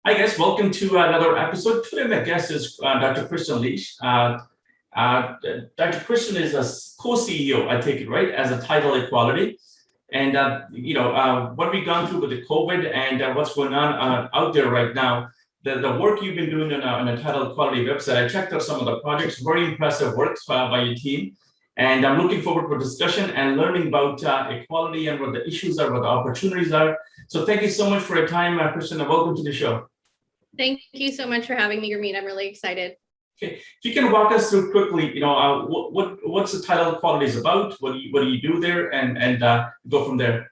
Hi guys, welcome to another episode. Today my guest is Dr. Kristen Liesch. Dr. Kristen is a co-CEO, I take it right, as a Tidal Equality. And what we've gone through with the COVID and what's going on out there right now, the work you've been doing on the Tidal Equality website, I checked out some of the projects, very impressive work by your team. And I'm looking forward to a discussion and learning about equality and what the issues are, what the opportunities are. So thank you so much for your time, Kristen, and welcome to the show. Thank you so much for having me, Gurmeet. I'm really excited. Okay, if you can walk us through quickly, what's the Tidal Equality about? What do you do there, and go from there.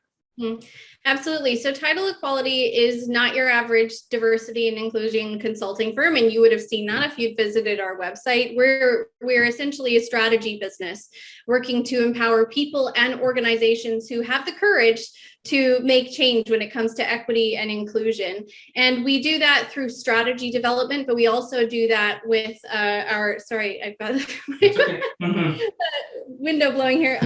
Absolutely. So Tidal Equality is not your average diversity and inclusion consulting firm, and you would have seen that if you'd visited our website. We're essentially a strategy business working to empower people and organizations who have the courage to make change when it comes to equity and inclusion. And we do that through strategy development, but we also do that with I've got window blowing here.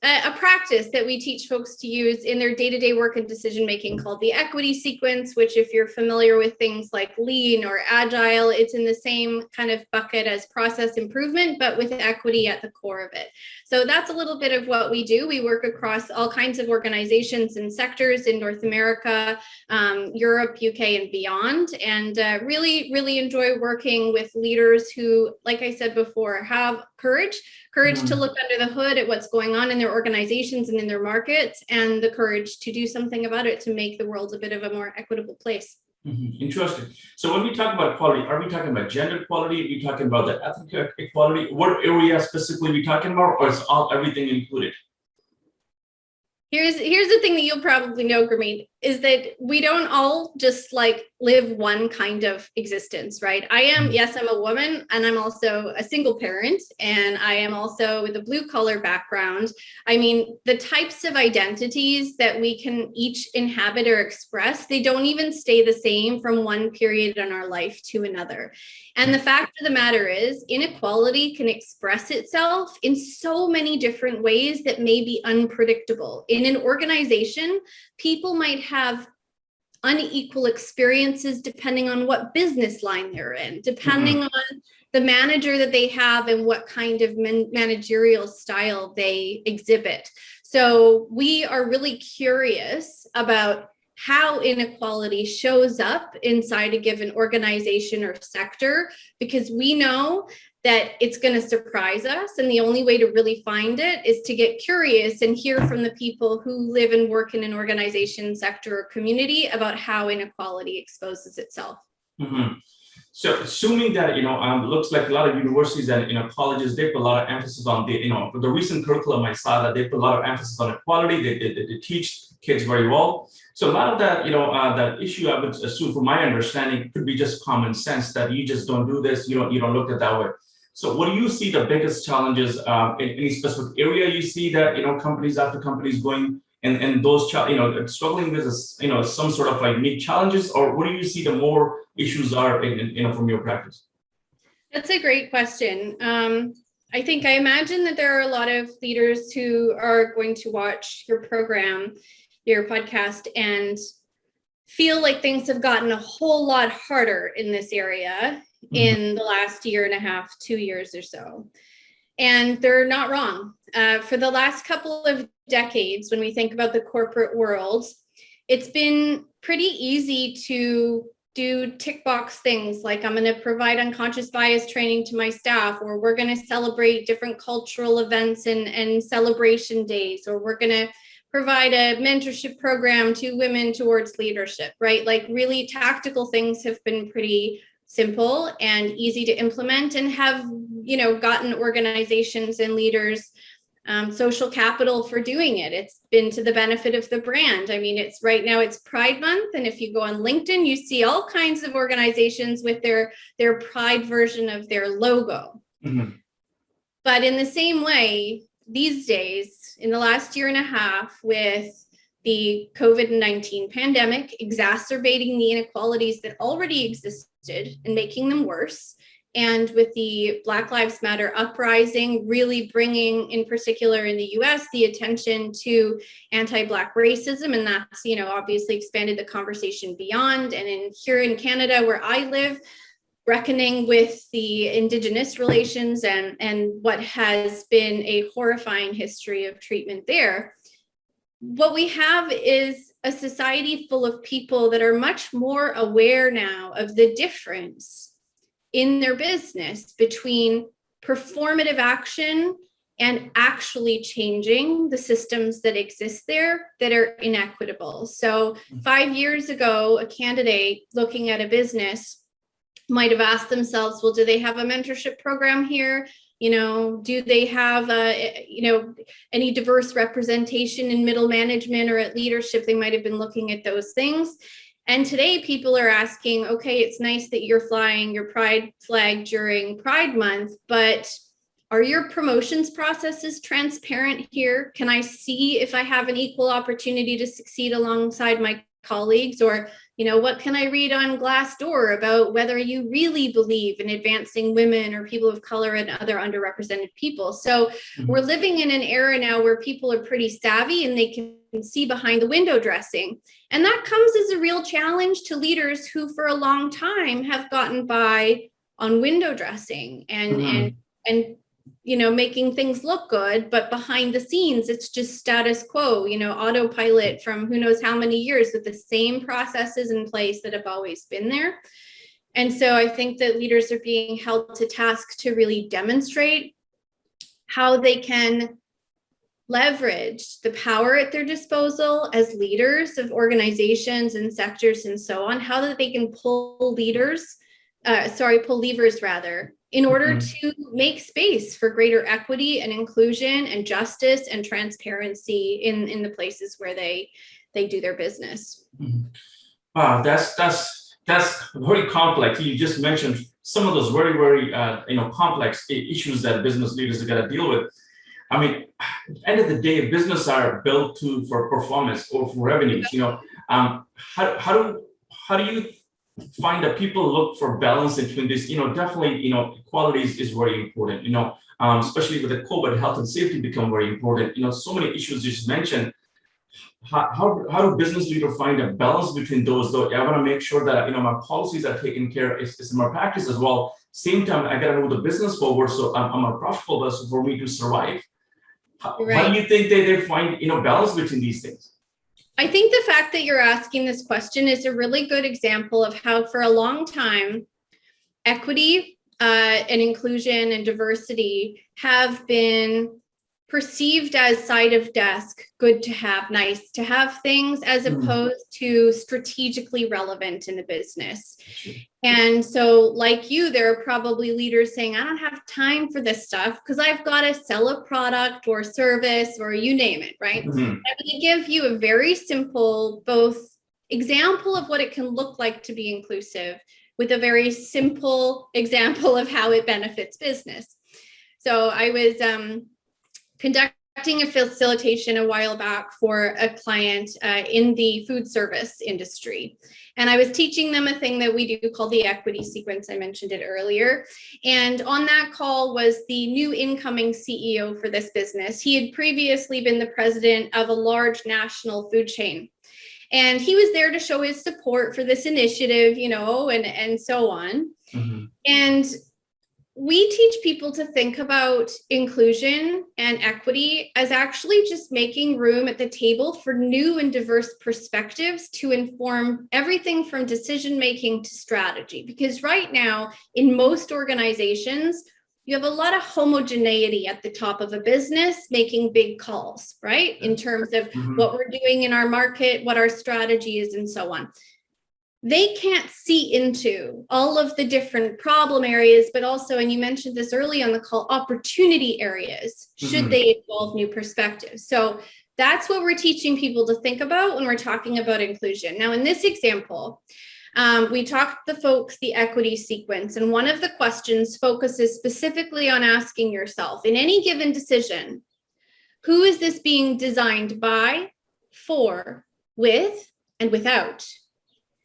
A practice that we teach folks to use in their day-to-day work and decision-making called the equity sequence, which if you're familiar with things like lean or agile, it's in the same kind of bucket as process improvement, but with equity at the core of it. So that's a little bit of what we do. We work across all kinds of organizations and sectors in North America, Europe, UK, and beyond, and really, really enjoy working with leaders who, like I said before, have courage to look under the hood at what's going on in their organizations and in their markets, and the courage to do something about it to make the world a bit of a more equitable place. Interesting. So when we talk about equality, are we talking about gender equality? Are we talking about the ethnic equality? What area specifically are we talking about, or is everything included? Here's the thing that you'll probably know, Gurmeet, is that we don't all just like live one kind of existence, right? I'm a woman, and I'm also a single parent, and I am also with a blue collar background. I mean, the types of identities that we can each inhabit or express, they don't even stay the same from one period in our life to another. And the fact of the matter is, inequality can express itself in so many different ways that may be unpredictable. In an organization, people might have unequal experiences depending on what business line they're in, depending on the manager that they have and what kind of managerial style they exhibit. So we are really curious about how inequality shows up inside a given organization or sector, because we know that it's going to surprise us. And the only way to really find it is to get curious and hear from the people who live and work in an organization, sector, or community about how inequality exposes itself. So assuming that, looks like a lot of universities and, colleges, they put a lot of emphasis on for the recent curriculum, I saw that they put a lot of emphasis on equality. They teach kids very well. So a lot of that, that issue, I would assume, from my understanding, could be just common sense that you just don't do this, you don't look at that way. So what do you see the biggest challenges in any specific area you see that, companies after companies going and those, struggling with this, some sort of like unique challenges, or what do you see the more issues are from your practice? That's a great question. I imagine that there are a lot of leaders who are going to watch your program, your podcast, and feel like things have gotten a whole lot harder in this area in the last year and a half, 2 years or so. And they're not wrong. For the last couple of decades, when we think about the corporate world, it's been pretty easy to do tick box things like I'm going to provide unconscious bias training to my staff, or we're going to celebrate different cultural events and celebration days, or we're going to provide a mentorship program to women towards leadership, right? Like really tactical things have been pretty simple and easy to implement, and have, gotten organizations and leaders social capital for doing it. It's been to the benefit of the brand. I mean, it's right now it's Pride Month, and if you go on LinkedIn, you see all kinds of organizations with their Pride version of their logo. But in the same way, these days, in the last year and a half, with the COVID-19 pandemic exacerbating the inequalities that already existed and making them worse, and with the Black Lives Matter uprising, really bringing, in particular in the US, the attention to anti-Black racism. And that's, obviously expanded the conversation beyond. And here in Canada, where I live, reckoning with the Indigenous relations and what has been a horrifying history of treatment there. What we have is a society full of people that are much more aware now of the difference in their business between performative action and actually changing the systems that exist there that are inequitable. So 5 years ago, a candidate looking at a business might have asked themselves, well, do they have a mentorship program here? Do they have, any diverse representation in middle management or at leadership? They might have been looking at those things. And today people are asking, okay, it's nice that you're flying your pride flag during Pride Month, but are your promotions processes transparent here? Can I see if I have an equal opportunity to succeed alongside my colleagues? Or, what can I read on Glassdoor about whether you really believe in advancing women or people of color and other underrepresented people? So we're living in an era now where people are pretty savvy and they can see behind the window dressing. And that comes as a real challenge to leaders who for a long time have gotten by on window dressing and making things look good, but behind the scenes, it's just status quo, autopilot from who knows how many years with the same processes in place that have always been there. And so I think that leaders are being held to task to really demonstrate how they can leverage the power at their disposal as leaders of organizations and sectors and so on, how that they can pull levers in order to make space for greater equity and inclusion and justice and transparency in the places where they do their business. Wow, that's very complex. You just mentioned some of those very, very complex issues that business leaders are going to deal with. I mean, at the end of the day, business are built for performance or for revenues. How do you find that people look for balance between this? Definitely, equality is very important. Especially with the COVID, health and safety become very important. So many issues you just mentioned. How do business leaders find a balance between those? Though I want to make sure that my policies are taken care of. It's in my practice as well. Same time, I got to move the business forward, so I'm a profitable vessel for me to survive. How do you think they find balance between these things? I think the fact that you're asking this question is a really good example of how for a long time, equity and inclusion and diversity have been perceived as side of desk, good to have, nice to have things, as opposed to strategically relevant in the business. And so like you, there are probably leaders saying, I don't have time for this stuff because I've got to sell a product or service or you name it, right? I'm going to give you a very simple both example of what it can look like to be inclusive with a very simple example of how it benefits business. So I was conducting a facilitation a while back for a client in the food service industry. And I was teaching them a thing that we do called the equity sequence. I mentioned it earlier. And on that call was the new incoming CEO for this business. He had previously been the president of a large national food chain. And he was there to show his support for this initiative, and so on. And we teach people to think about inclusion and equity as actually just making room at the table for new and diverse perspectives to inform everything from decision-making to strategy. Because right now, in most organizations, you have a lot of homogeneity at the top of a business making big calls, right? In terms of what we're doing in our market, what our strategy is, and so on. They can't see into all of the different problem areas, but also, and you mentioned this early on the call, opportunity areas, should they involve new perspectives. So that's what we're teaching people to think about when we're talking about inclusion. Now, in this example, we talked the folks the equity sequence, and one of the questions focuses specifically on asking yourself, in any given decision, who is this being designed by, for, with, and without?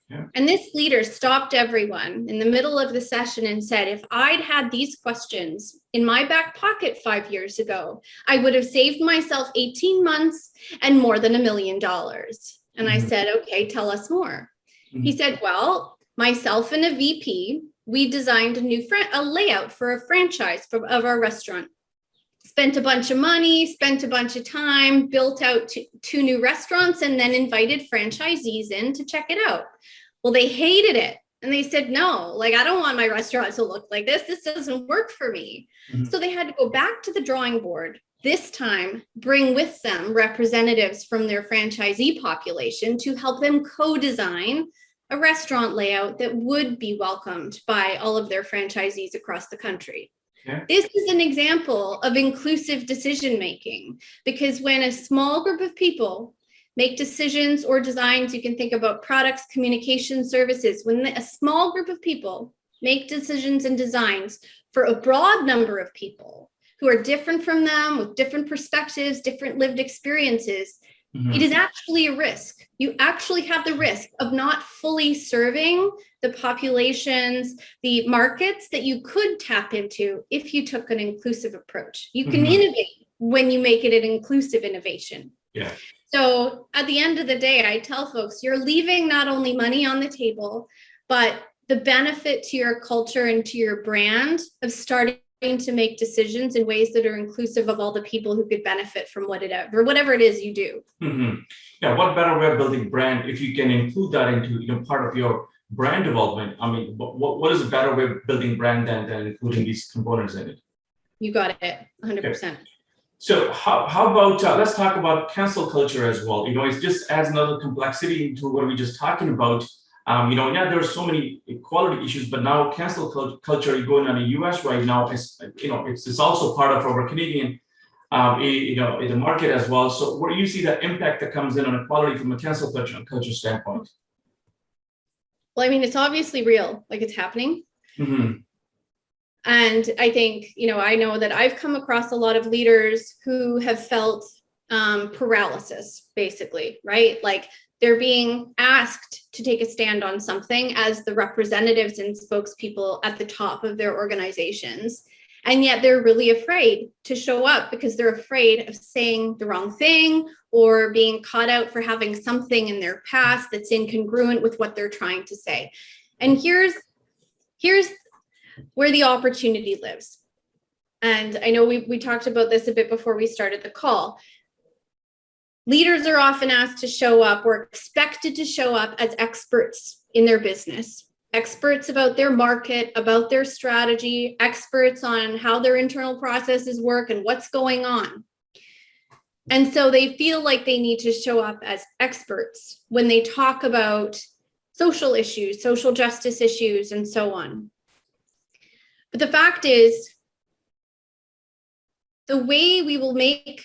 Yeah. And this leader stopped everyone in the middle of the session and said, if I'd had these questions in my back pocket 5 years ago, I would have saved myself 18 months and more than $1 million. And I said, okay, tell us more. He said, well, myself and a VP, we designed a layout for a franchise of our restaurant. Spent a bunch of money, spent a bunch of time, built out two new restaurants, and then invited franchisees in to check it out. Well, they hated it. And they said, no, like, I don't want my restaurant to look like this. This doesn't work for me. So they had to go back to the drawing board. This time, bring with them representatives from their franchisee population to help them co-design a restaurant layout that would be welcomed by all of their franchisees across the country. Yeah. This is an example of inclusive decision-making, because when a small group of people make decisions or designs, you can think about products, communication services, when a small group of people make decisions and designs for a broad number of people who are different from them, with different perspectives, different lived experiences, it is actually a risk. You actually have the risk of not fully serving the populations, the markets that you could tap into if you took an inclusive approach. You can innovate when you make it an inclusive innovation. Yeah. So at the end of the day, I tell folks, you're leaving not only money on the table, but the benefit to your culture and to your brand of starting to make decisions in ways that are inclusive of all the people who could benefit from whatever it is you do. Yeah, what better way of building brand if you can include that into part of your brand development? I mean, what is a better way of building brand than including these components in it? You got it, 100%. Okay. So how about let's talk about cancel culture as well. It just adds another complexity to what we're just talking about. There are so many equality issues, but now cancel culture is going on in the US right now. It's also part of our Canadian, in the market as well. So where do you see the impact that comes in on equality from a cancel culture standpoint? Well, I mean, it's obviously real, like it's happening. And I think, I know that I've come across a lot of leaders who have felt paralysis, basically, right? Like they're being asked to take a stand on something as the representatives and spokespeople at the top of their organizations. And yet they're really afraid to show up because they're afraid of saying the wrong thing or being caught out for having something in their past that's incongruent with what they're trying to say. And here's where the opportunity lives. And I know we talked about this a bit before we started the call. Leaders are often asked to show up or expected to show up as experts in their business, experts about their market, about their strategy, experts on how their internal processes work and what's going on. And so they feel like they need to show up as experts when they talk about social issues, social justice issues, and so on. But the fact is, the way we will make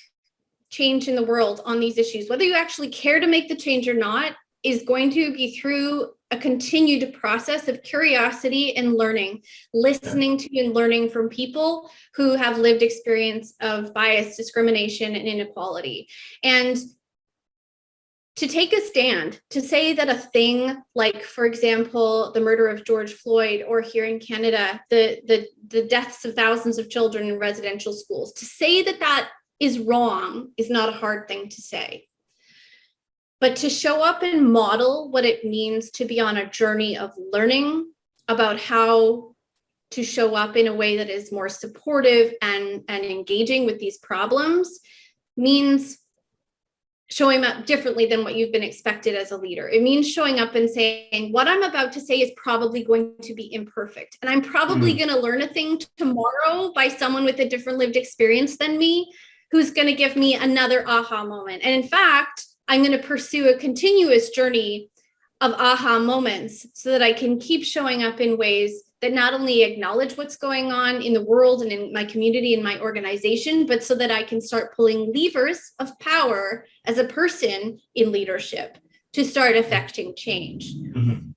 change in the world on these issues, whether you actually care to make the change or not, is going to be through a continued process of curiosity and learning, listening to and learning from people who have lived experience of bias, discrimination, and inequality. And to take a stand, to say that a thing like, for example, the murder of George Floyd, or here in Canada, the deaths of thousands of children in residential schools, to say that that is wrong is not a hard thing to say. But to show up and model what it means to be on a journey of learning about how to show up in a way that is more supportive and engaging with these problems means showing up differently than what you've been expected as a leader. It means showing up and saying, what I'm about to say is probably going to be imperfect. And I'm probably going to learn a thing tomorrow by someone with a different lived experience than me, who's going to give me another aha moment. And in fact, I'm going to pursue a continuous journey of aha moments so that I can keep showing up in ways that not only acknowledge what's going on in the world and in my community and my organization, but so that I can start pulling levers of power as a person in leadership to start affecting change.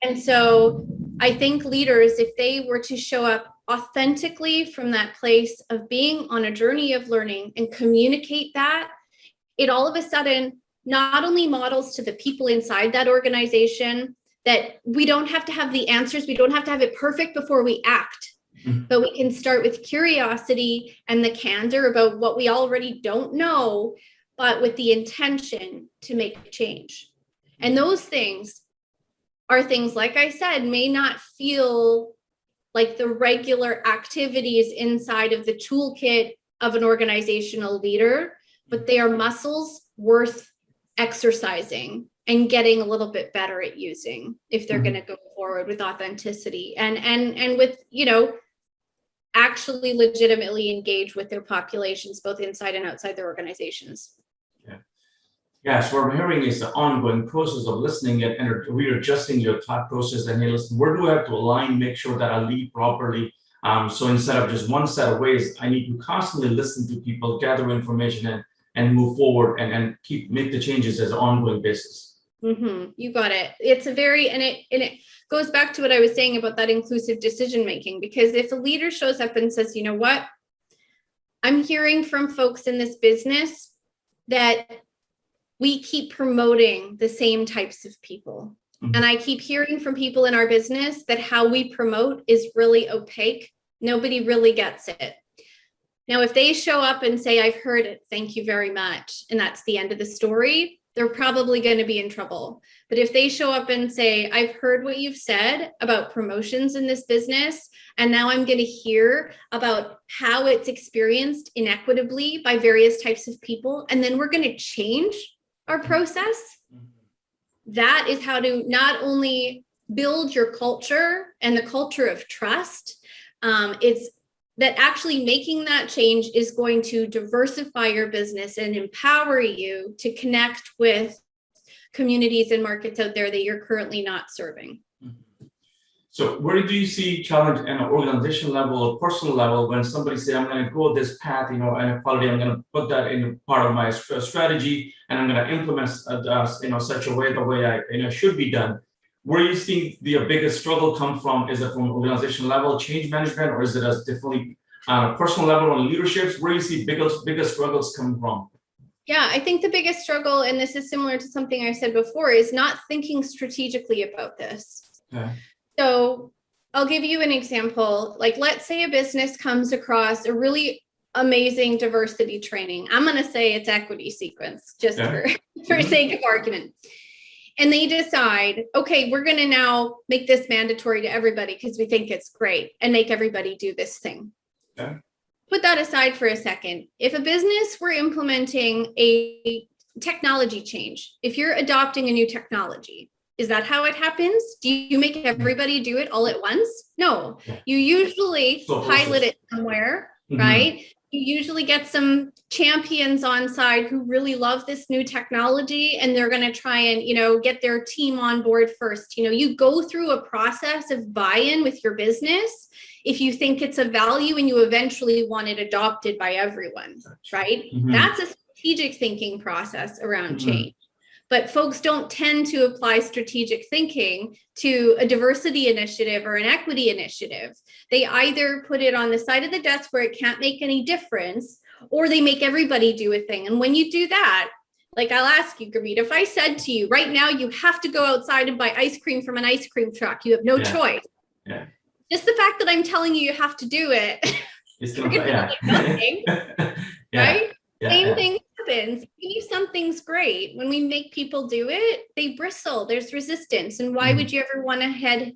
And so I think leaders, if they were to show up authentically from that place of being on a journey of learning and communicate that, it all of a sudden not only models to the people inside that organization that we don't have to have the answers. We don't have to have it perfect before we act. But we can start with curiosity and the candor about what we already don't know, but with the intention to make change. And those things are things, like I said, may not feel like the regular activities inside of the toolkit of an organizational leader, but they are muscles worth exercising and getting a little bit better at using if they're going to go forward with authenticity and with, actually legitimately engage with their populations, both inside and outside their organizations. Yeah, so what I'm hearing is the ongoing process of listening and readjusting your thought process. And hey, listen, where do I have to align, make sure that I lead properly? So instead of just one set of ways, I need to constantly listen to people, gather information, and move forward and make the changes as an ongoing basis. You got it. It's a very, and it goes back to what I was saying about that inclusive decision making, because if a leader shows up and says, you know what, I'm hearing from folks in this business that we keep promoting the same types of people. And I keep hearing from people in our business that how we promote is really opaque. Nobody really gets it. Now, if they show up and say, I've heard it, thank you very much, and that's the end of the story, they're probably going to be in trouble. But if they show up and say, I've heard what you've said about promotions in this business, and now I'm going to hear about how it's experienced inequitably by various types of people, and then we're going to change our process, that is how to not only build your culture and the culture of trust, it's that actually making that change is going to diversify your business and empower you to connect with communities and markets out there that you're currently not serving. So where do you see challenge at an organizational level or personal level when somebody says, I'm going to go this path, inequality, I'm going to put that in part of my strategy, and I'm going to implement such a way, the way I should be done. Where you see the biggest struggle come from? Is it from organizational level, change management, or is it as definitely personal level on leaderships? Where you see biggest struggles come from? Yeah, I think the biggest struggle, and this is similar to something I said before, is not thinking strategically about this. Okay. So I'll give you an example. Like, let's say a business comes across a really amazing diversity training. I'm going to say it's equity sequence, just for sake of argument. And they decide, okay, we're going to now make this mandatory to everybody because we think it's great, and make everybody do this thing. Okay. Put that aside for a second. If a business were implementing a technology change, if you're adopting a new technology, is that how it happens? Do you make everybody do it all at once? No, you usually pilot it somewhere, right? You usually get some champions on side who really love this new technology, and they're going to try and, get their team on board first. You go through a process of buy-in with your business if you think it's a value and you eventually want it adopted by everyone, right? That's a strategic thinking process around change. But folks don't tend to apply strategic thinking to a diversity initiative or an equity initiative. They either put it on the side of the desk where it can't make any difference, or they make everybody do a thing. And when you do that, like, I'll ask you, Gurmeet, if I said to you right now, you have to go outside and buy ice cream from an ice cream truck, you have no choice. Yeah. Just the fact that I'm telling you have to do it, it's going to be like nothing, right? Same thing happens. If something's great, when we make people do it, they bristle. There's resistance. And why would you ever want to head,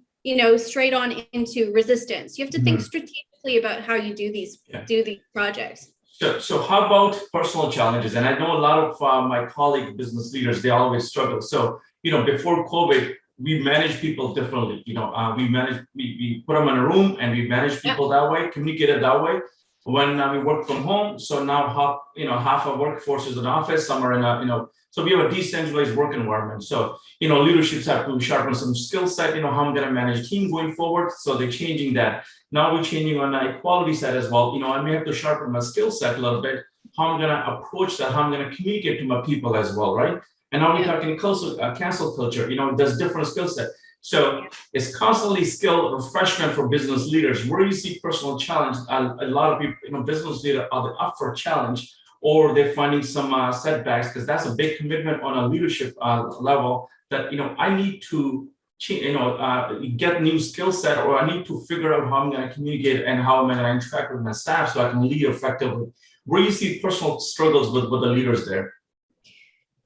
straight on into resistance? You have to think strategically about how you do these projects. So how about personal challenges? And I know a lot of my colleague business leaders, they always struggle. So, before COVID, we manage people differently. We put them in a room and we manage people that way, communicated that way. When we work from home, so now half our workforce is in office, some are in so we have a decentralized work environment. So, leaderships have to sharpen some skill set, how I'm going to manage team going forward. So they're changing that. Now we're changing on the equality side as well. I may have to sharpen my skill set a little bit, how I'm going to approach that, how I'm going to communicate to my people as well, right? And now we're talking cancel culture, there's different skill set. So it's constantly skill refreshment for business leaders. Where you see personal challenge, a lot of people, business leaders are up for challenge, or they're finding some setbacks, because that's a big commitment on a leadership level that, I need to get new skill set, or I need to figure out how I'm going to communicate and how I'm going to interact with my staff so I can lead effectively? Where you see personal struggles with the leaders there?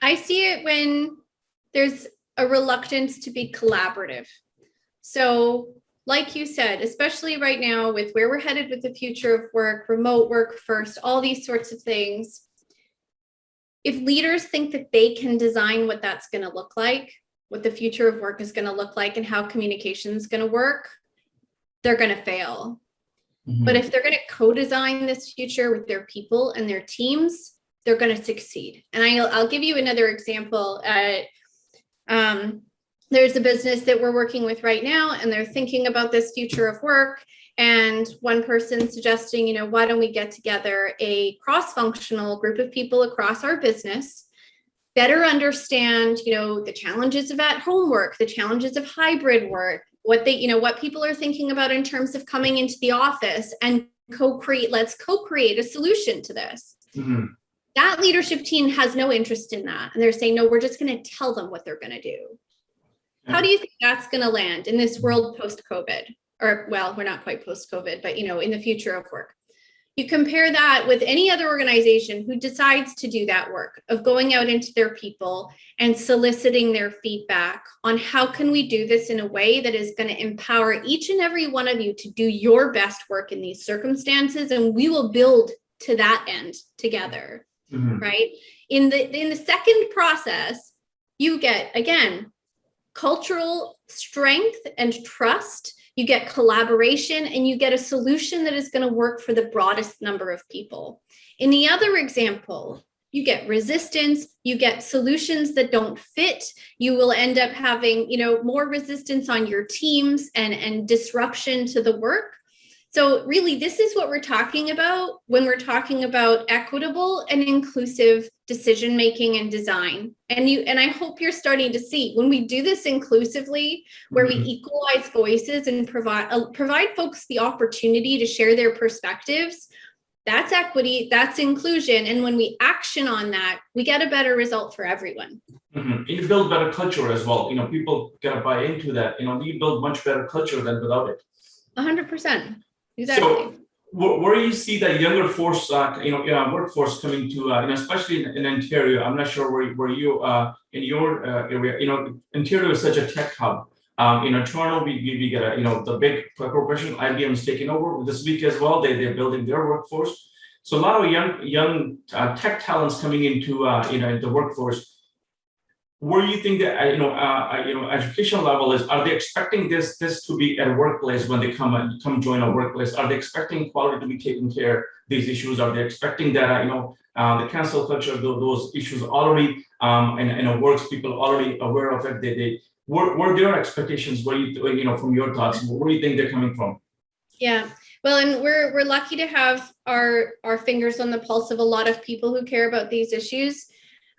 I see it when there's a reluctance to be collaborative. So, like you said, especially right now with where we're headed with the future of work, remote work first, all these sorts of things, if leaders think that they can design what that's going to look like, what the future of work is going to look like, and how communication is going to work, they're going to fail. Mm-hmm. But if they're going to co-design this future with their people and their teams, they're going to succeed. And I'll give you another example. There's a business that we're working with right now, and they're thinking about this future of work. And one person suggesting, why don't we get together a cross-functional group of people across our business, better understand, the challenges of at-home work, the challenges of hybrid work, what people are thinking about in terms of coming into the office, and let's co-create a solution to this. Mm-hmm. That leadership team has no interest in that. And they're saying, no, we're just going to tell them what they're going to do. Yeah. How do you think that's going to land in this world post-COVID? Or, well, we're not quite post-COVID, but, in the future of work. You compare that with any other organization who decides to do that work of going out into their people and soliciting their feedback on how can we do this in a way that is going to empower each and every one of you to do your best work in these circumstances, and we will build to that end together. Mm-hmm. Right? In the second process, you get, again, cultural strength and trust. You get collaboration, and you get a solution that is going to work for the broadest number of people. In the other example, you get resistance, you get solutions that don't fit. You will end up having, more resistance on your teams and disruption to the work. So really, this is what we're talking about when we're talking about equitable and inclusive decision-making and design. And I hope you're starting to see when we do this inclusively, where we equalize voices and provide folks the opportunity to share their perspectives, that's equity, that's inclusion. And when we action on that, we get a better result for everyone. Mm-hmm. And you build better culture as well. People gotta buy into that. We build much better culture than without it. 100%. Exactly. So where you see that younger workforce coming to, especially in Ontario, I'm not sure where you in your area, Ontario is such a tech hub. Toronto, we get the big corporation, IBM is taking over this week as well. They're building their workforce. So a lot of young tech talents coming into the workforce. Where do you think that educational level is? Are they expecting this to be at a workplace when they come join a workplace? Are they expecting quality to be taken care of these issues? Are they expecting that the cancel culture, those issues already works, people already aware of it? Where their expectations? Where from your thoughts? Where do you think they're coming from? Yeah. Well, and we're lucky to have our fingers on the pulse of a lot of people who care about these issues.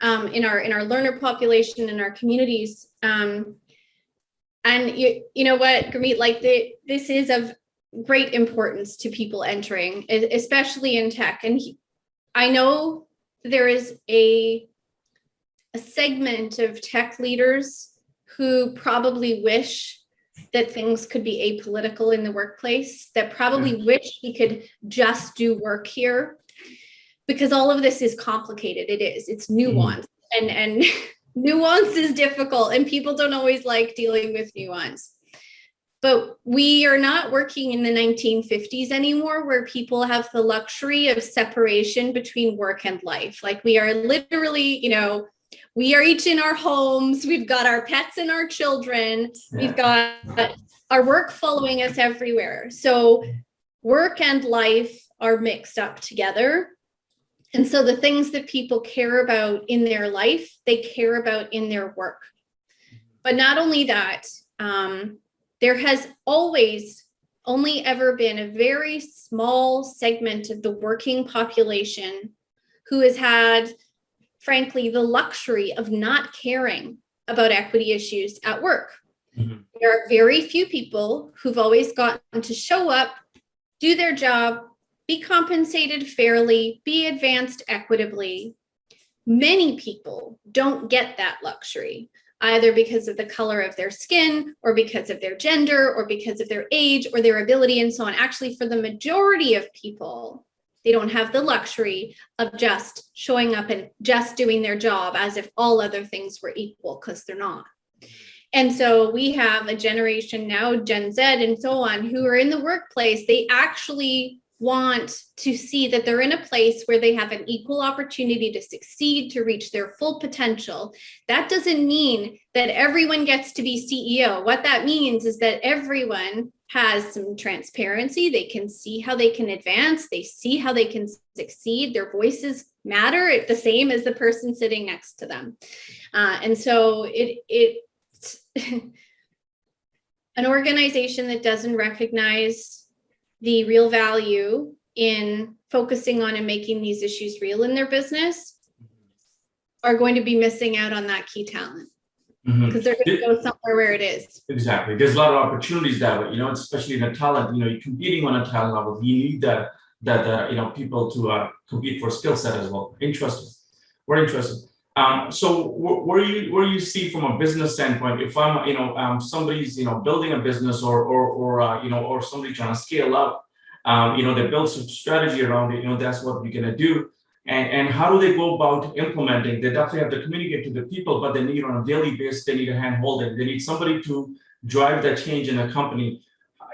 In our learner population, in our communities. And you know what, Gurmeet, this is of great importance to people entering, especially in tech. And I know there is a segment of tech leaders who probably wish that things could be apolitical in the workplace, that probably wish we could just do work here. Because all of this is complicated. It's nuanced, and nuance is difficult, and people don't always like dealing with nuance. But we are not working in the 1950s anymore, where people have the luxury of separation between work and life. Like, we are literally, we are each in our homes. We've got our pets and our children. We've got our work following us everywhere. So work and life are mixed up together. And so the things that people care about in their life, they care about in their work. But not only that, there has always only ever been a very small segment of the working population who has had, frankly, the luxury of not caring about equity issues at work. Mm-hmm. There are very few people who've always gotten to show up, do their job, be compensated fairly, be advanced equitably. Many people don't get that luxury. either because of the color of their skin or because of their gender or because of their age or their ability and so on. Actually, for the majority of people, they don't have the luxury of just showing up and just doing their job as if all other things were equal, because they're not. And so we have a generation now, Gen Z and so on, who are in the workplace. They actually want to see that they're in a place where they have an equal opportunity to succeed, to reach their full potential. That doesn't mean that everyone gets to be CEO. What that means is that everyone has some transparency. They can see how they can advance. They see how they can succeed. Their voices matter the same as the person sitting next to them. And so an organization that doesn't recognize the real value in focusing on and making these issues real in their business are going to be missing out on that key talent, because they're going to go somewhere where it is. Exactly. There's a lot of opportunities that way, especially in a talent, you're competing on a talent level. You need that people to compete for skill set as well. Interesting. We're interested. So where you see from a business standpoint, if I'm somebody's building a business or somebody trying to scale up, they build some strategy around it, that's what we're gonna do. And how do they go about implementing? They definitely have to communicate to the people, but they need on a daily basis, they need a hand holding. They need somebody to drive that change in a company.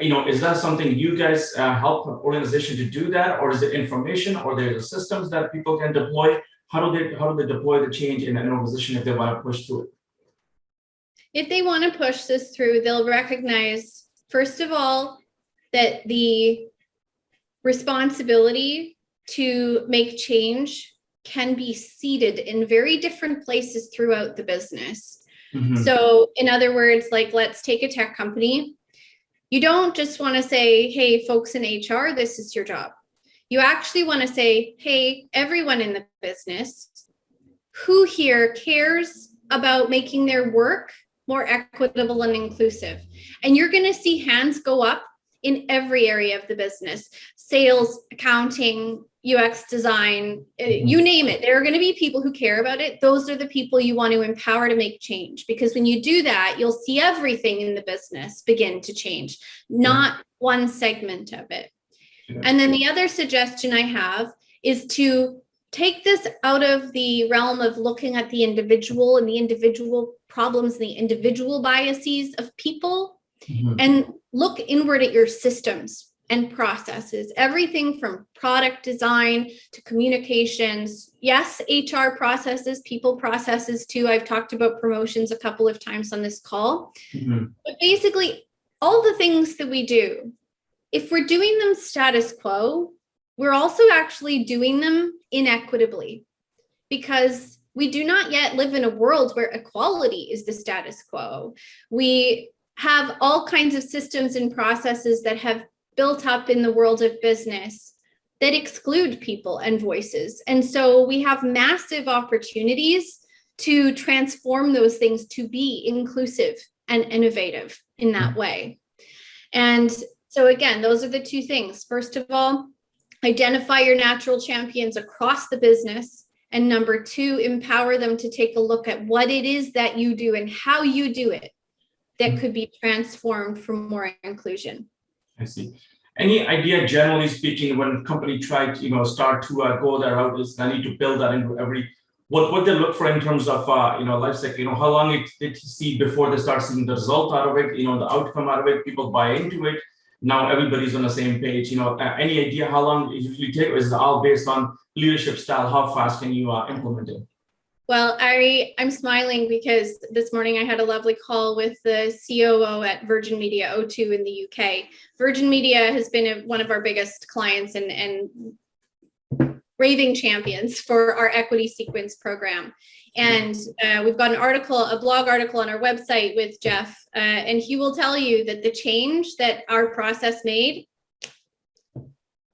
Is that something you guys help an organization to do that, or is it information, or there's systems that people can deploy? How do they deploy the change in an organization if they want to push through it? If they want to push this through, they'll recognize, first of all, that the responsibility to make change can be seated in very different places throughout the business. So in other words, like, let's take a tech company. You don't just want to say, hey, folks in HR, this is your job. You actually want to say, hey, everyone in the business, who here cares about making their work more equitable and inclusive? And you're going to see hands go up in every area of the business: sales, accounting, UX design, you name it. There are going to be people who care about it. Those are the people you want to empower to make change, because when you do that, you'll see everything in the business begin to change, not one segment of it. And then the other suggestion I have is to take this out of the realm of looking at the individual and the individual problems and the individual biases of people, and look inward at your systems and processes, everything from product design to communications. Yes, HR processes, people processes too. I've talked about promotions a couple of times on this call. But basically, all the things that we do, if we're doing them status quo, we're also actually doing them inequitably, because we do not yet live in a world where equality is the status quo. We have all kinds of systems and processes that have built up in the world of business that exclude people and voices. And so we have massive opportunities to transform those things to be inclusive and innovative in that way. And so again, those are the two things. First of all, identify your natural champions across the business. And number two, empower them to take a look at what it is that you do and how you do it that could be transformed for more inclusion. I see. Any idea, generally speaking, when a company try to start to go that route, is I need to build that into what they look for in terms of life cycle, how long it takes to see before they start seeing the result out of it, the outcome out of it, people buy into it. Now everybody's on the same page. Any idea how long it usually takes, or is it all based on leadership style? How fast can you implement it? Well, I'm smiling because this morning I had a lovely call with the COO at Virgin Media O2 in the UK. Virgin Media has been one of our biggest clients and raving champions for our equity sequence program. And we've got a blog article on our website with Jeff, and he will tell you that the change that our process made,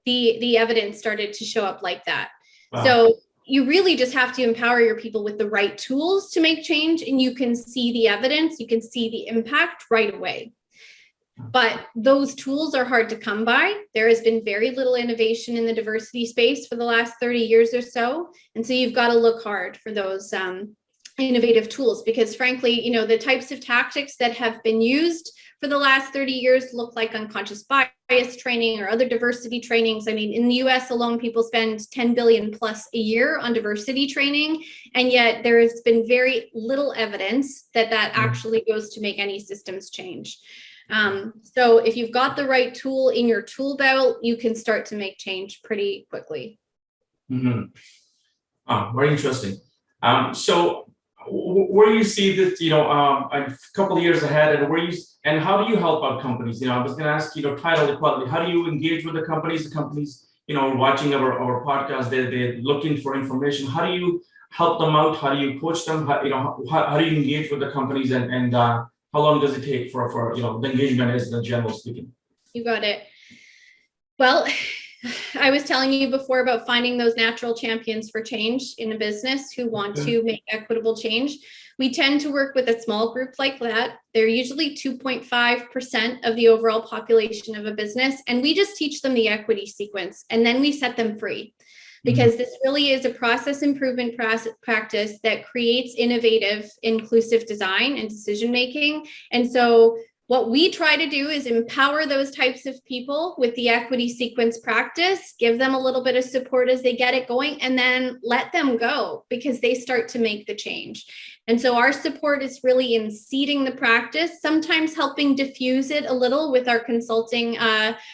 the evidence started to show up like that. Wow. So you really just have to empower your people with the right tools to make change, and you can see the evidence, you can see the impact right away. But those tools are hard to come by. There has been very little innovation in the diversity space for the last 30 years or so. And so you've got to look hard for those innovative tools, because frankly, the types of tactics that have been used for the last 30 years look like unconscious bias training or other diversity trainings. I mean, in the US alone, people spend 10 billion plus a year on diversity training, and yet there has been very little evidence that actually goes to make any systems change. So if you've got the right tool in your tool belt, you can start to make change pretty quickly. Very interesting. So where you see that, a couple of years ahead, and how do you help out companies? I was going to ask, Tidal Equality, how do you engage with the companies? The companies, watching our podcast, they're looking for information. How do you help them out? How do you coach them? How do you engage with the companies, and how long does it take for the engagement as the general speaking? You got it. Well, I was telling you before about finding those natural champions for change in a business who want to make equitable change. We tend to work with a small group like that. They're usually 2.5% of the overall population of a business. And we just teach them the equity sequence, and then we set them free. Because this really is a process improvement practice that creates innovative, inclusive design and decision making. And so what we try to do is empower those types of people with the equity sequence practice, give them a little bit of support as they get it going, and then let them go because they start to make the change. And so our support is really in seeding the practice, sometimes helping diffuse it a little with our consulting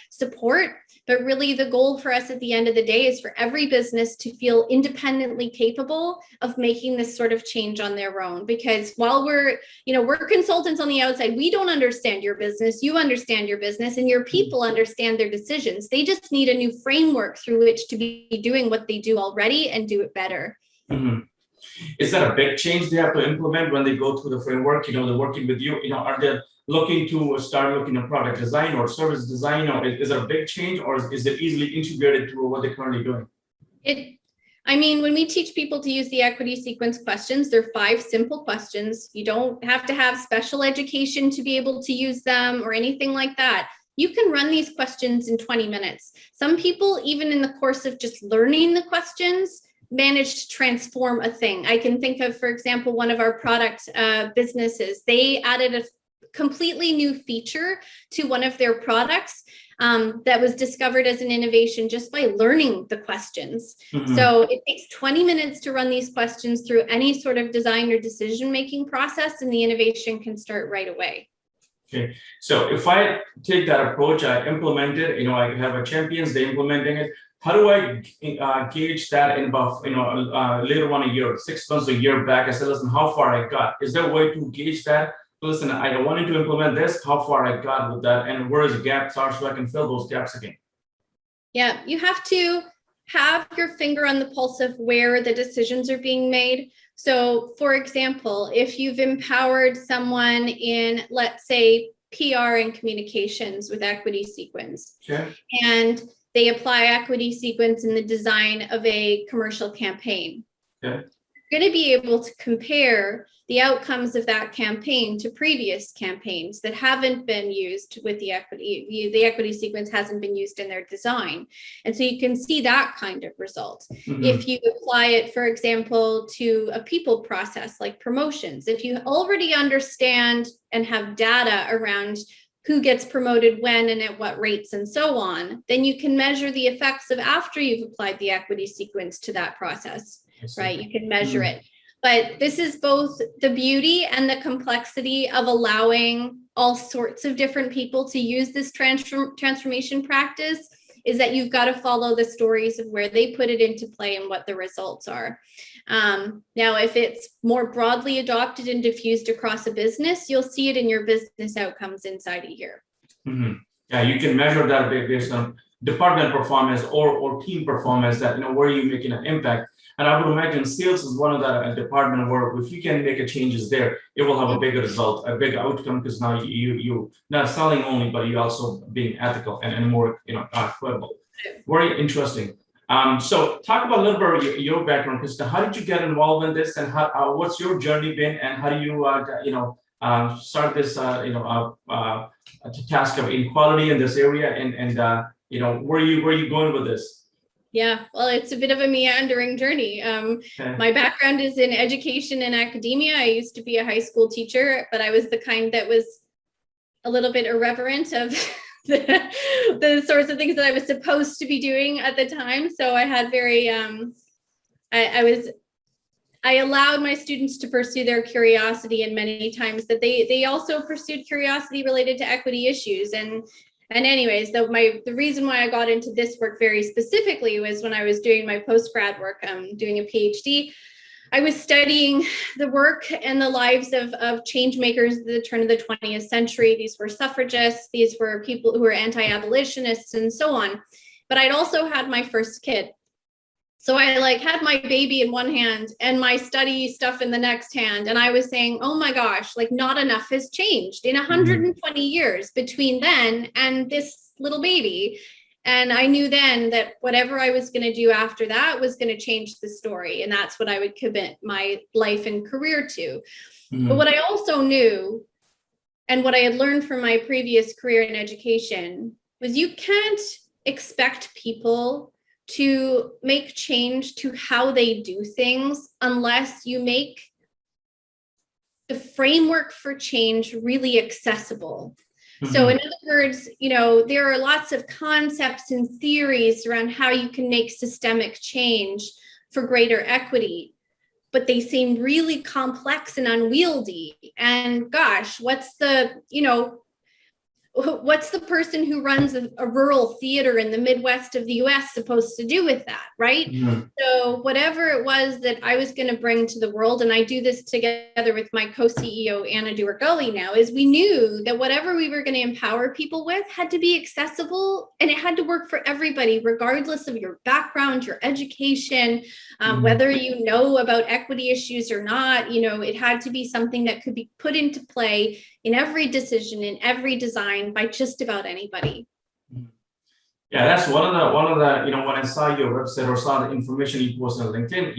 support. But really the goal for us at the end of the day is for every business to feel independently capable of making this sort of change on their own. Because while we're consultants on the outside, we don't understand your business, you understand your business, and your people understand their decisions. They just need a new framework through which to be doing what they do already and do it better. Is that a big change they have to implement when they go through the framework? They're working with you, are they looking to start looking at product design or service design, or is it a big change, or is it easily integrated to what they're currently doing? When we teach people to use the equity sequence questions, they're 5 simple questions. You don't have to have special education to be able to use them or anything like that. You can run these questions in 20 minutes. Some people, even in the course of just learning the questions, managed to transform a thing. I can think of, for example, one of our product businesses. They added a completely new feature to one of their products that was discovered as an innovation just by learning the questions. So it takes 20 minutes to run these questions through any sort of design or decision-making process, and the innovation can start right away. Okay, so if I take that approach, I implement it, I have a champions, they implementing it. How do I gauge that in about, later on a year, 6 months, a year back? I said, listen, how far I got? Is there a way to gauge that? Listen, I wanted to implement this, how far I got with that, and where is the gaps are so I can fill those gaps again? Yeah, you have to have your finger on the pulse of where the decisions are being made. So, for example, if you've empowered someone in, let's say, PR and communications with equity sequence, and they apply equity sequence in the design of a commercial campaign, you're going to be able to compare the outcomes of that campaign to previous campaigns that haven't been used with the equity. The equity sequence hasn't been used in their design. And so you can see that kind of result. If you apply it, for example, to a people process like promotions, if you already understand and have data around who gets promoted when and at what rates and so on, then you can measure the effects of after you've applied the equity sequence to that process, right? You can measure it. But this is both the beauty and the complexity of allowing all sorts of different people to use this transformation practice, is that you've got to follow the stories of where they put it into play and what the results are. Now, if it's more broadly adopted and diffused across a business, you'll see it in your business outcomes inside a year. Yeah, you can measure that based on department performance or team performance, that, where are you making an impact. And I would imagine sales is one of the department where if you can make a changes there, it will have a bigger result, a bigger outcome, because now you not selling only, but you also being ethical and more credible. Very interesting. So talk about a little bit of your background, Kristen. How did you get involved in this, and how what's your journey been, and how do you start this task of inequality in this area, and where are you going with this? Yeah, well, it's a bit of a meandering journey. Okay. My background is in education and academia. I used to be a high school teacher, but I was the kind that was a little bit irreverent of the sorts of things that I was supposed to be doing at the time. So I had very, I allowed my students to pursue their curiosity, and many times that they also pursued curiosity related to equity issues. And anyways, the reason why I got into this work very specifically was when I was doing my postgrad work, doing a PhD. I was studying the work and the lives of change makers at the turn of the 20th century. These were suffragists, these were people who were anti-abolitionists, and so on. But I'd also had my first kid. So I had my baby in one hand and my study stuff in the next hand. And I was saying, oh my gosh, not enough has changed in 120 years between then and this little baby. And I knew then that whatever I was going to do after that was going to change the story. And that's what I would commit my life and career to. But what I also knew, and what I had learned from my previous career in education, was you can't expect people to make change to how they do things unless you make the framework for change really accessible. So in other words, there are lots of concepts and theories around how you can make systemic change for greater equity, but they seem really complex and unwieldy. And gosh, what's the person who runs a rural theater in the Midwest of the US supposed to do with that, right? So whatever it was that I was going to bring to the world, and I do this together with my co-CEO, Anna Duergully now, is we knew that whatever we were going to empower people with had to be accessible, and it had to work for everybody, regardless of your background, your education, whether you know about equity issues or not. It had to be something that could be put into play in every decision, in every design, by just about anybody. Yeah, that's one of the when I saw your website or saw the information you posted on LinkedIn,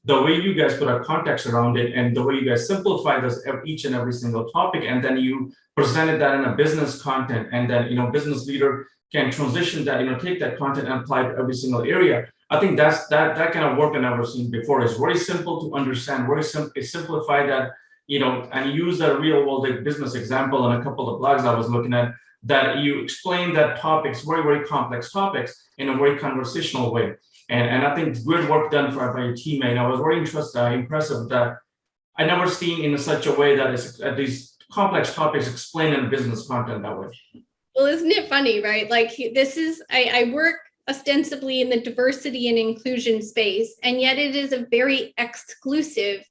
the way you guys put a context around it and the way you guys simplify this each and every single topic, and then you presented that in a business content, and then business leader can transition that, take that content and apply it to every single area. I think that kind of work I've never seen before. It's very simple to understand, very simplify that, and use a real world business example and a couple of blogs I was looking at, that you explain that topics, very, very complex topics, in a very conversational way. And I think good work done by your teammate. I was very impressive that I never seen in such a way that is these complex topics explained in business content that way. Well, isn't it funny, right? I work ostensibly in the diversity and inclusion space, and yet it is a very exclusive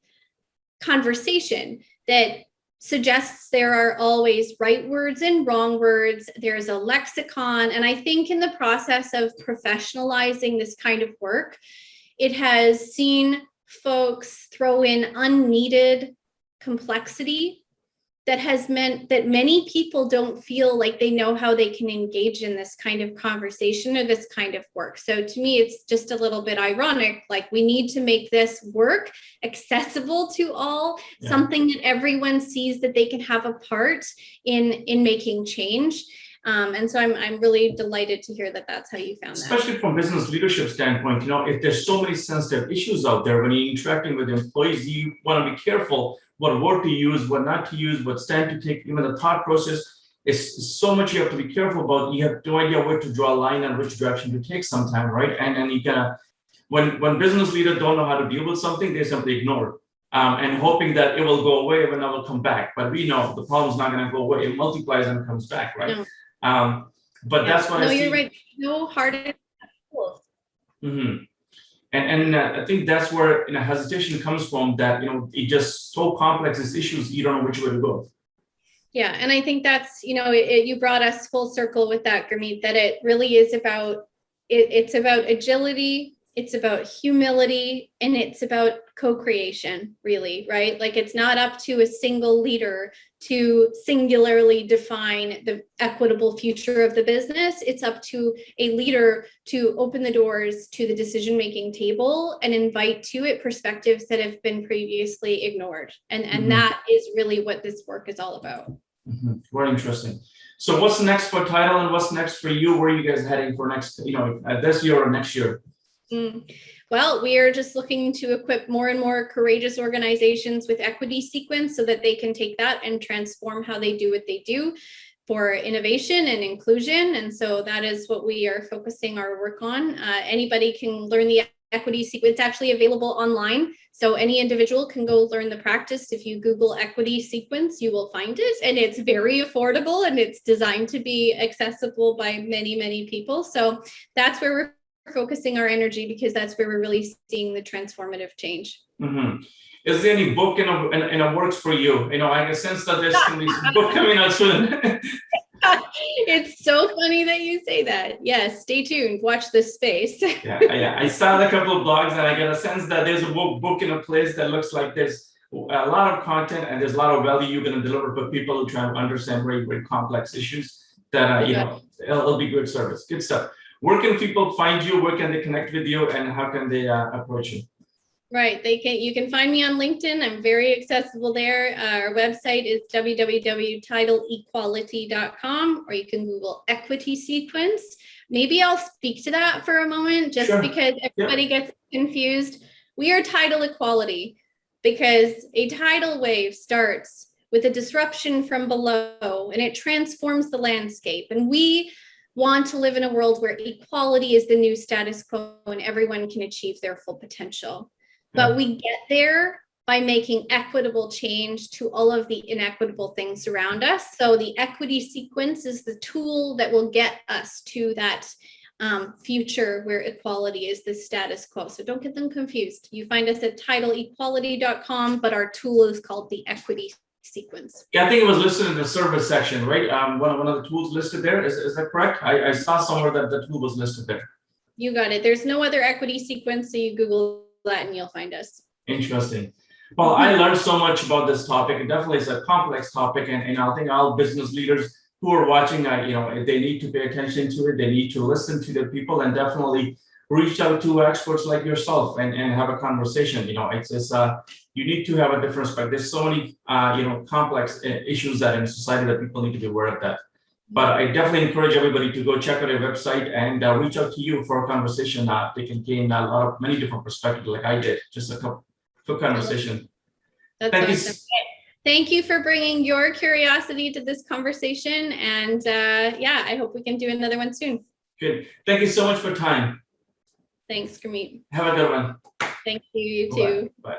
conversation that suggests there are always right words and wrong words. There's a lexicon. And I think in the process of professionalizing this kind of work, it has seen folks throw in unneeded complexity that has meant that many people don't feel like they know how they can engage in this kind of conversation or this kind of work. So to me, it's just a little bit ironic. We need to make this work accessible to all, something that everyone sees that they can have a part in making change. And so I'm really delighted to hear that that's how you found that. Especially from business leadership standpoint, if there's so many sensitive issues out there, when you're interacting with employees, you want to be careful what word to use, what not to use, what stand to take. Even the thought process is so much you have to be careful about. You have no idea where to draw a line and which direction to take sometime, right? And you kind of, when business leaders don't know how to deal with something, they simply ignore it. And hoping that it will go away when it will come back. But we know the problem's not going to go away. It multiplies and comes back, right? No. But that's what I see. No, you're right. No harder tools. And I think that's where hesitation comes from, that it just so complex, these issues, you don't know which way to go. Yeah, and I think that's you brought us full circle with that, Gurmeet, that it really is about it's about agility, it's about humility, and it's about co-creation, really, right? It's not up to a single leader to singularly define the equitable future of the business. It's up to a leader to open the doors to the decision-making table and invite to it perspectives that have been previously ignored. And that is really what this work is all about. Very interesting. So what's next for Tidal, and what's next for you? Where are you guys heading for next, this year or next year? Well, we are just looking to equip more and more courageous organizations with equity sequence so that they can take that and transform how they do what they do for innovation and inclusion. And so that is what we are focusing our work on. Anybody can learn the equity sequence. It's actually available online. So any individual can go learn the practice. If you Google equity sequence, you will find it. And it's very affordable and it's designed to be accessible by many, many people. So that's where we're focusing our energy, because that's where we're really seeing the transformative change. Mm-hmm. Is there any book in a works for you? I can sense that there's going to be some book coming out soon. It's so funny that you say that. Yes, stay tuned. Watch this space. Yeah. I started a couple of blogs, and I get a sense that there's a book in a place that looks like there's a lot of content and there's a lot of value you're going to deliver for people who try to understand very, very complex issues. That it'll be good service. Good stuff. Where can people find you? Where can they connect with you, and how can they approach you? Right. You can find me on LinkedIn. I'm very accessible there. Our website is www.tidaleequality.com, or you can Google equity sequence. Maybe I'll speak to that for a moment, just because everybody gets confused. We are tidal equality because a tidal wave starts with a disruption from below and it transforms the landscape. And we want to live in a world where equality is the new status quo and everyone can achieve their full potential. But we get there by making equitable change to all of the inequitable things around us. So the equity sequence is the tool that will get us to that future where equality is the status quo. So don't get them confused. You find us at tidaleequality.com, but our tool is called the equity sequence. Yeah, I think it was listed in the service section, right? One of the tools listed there. Is that correct? I saw somewhere that the tool was listed there. You got it. There's no other equity sequence, so you Google that and you'll find us. Interesting. Well, I learned so much about this topic. It definitely is a complex topic, and I think all business leaders who are watching, they need to pay attention to it. They need to listen to the people and definitely reach out to experts like yourself and have a conversation. It's you need to have a different perspective. There's so many complex issues that in society that people need to be aware of that. But I definitely encourage everybody to go check out your website and reach out to you for a conversation. They can gain many different perspectives, like I did, just a quick conversation. That's awesome. Thank you for bringing your curiosity to this conversation. And I hope we can do another one soon. Good. Thank you so much for time. Thanks, Gurmeet. Have a good one. Thank you. You too. Bye.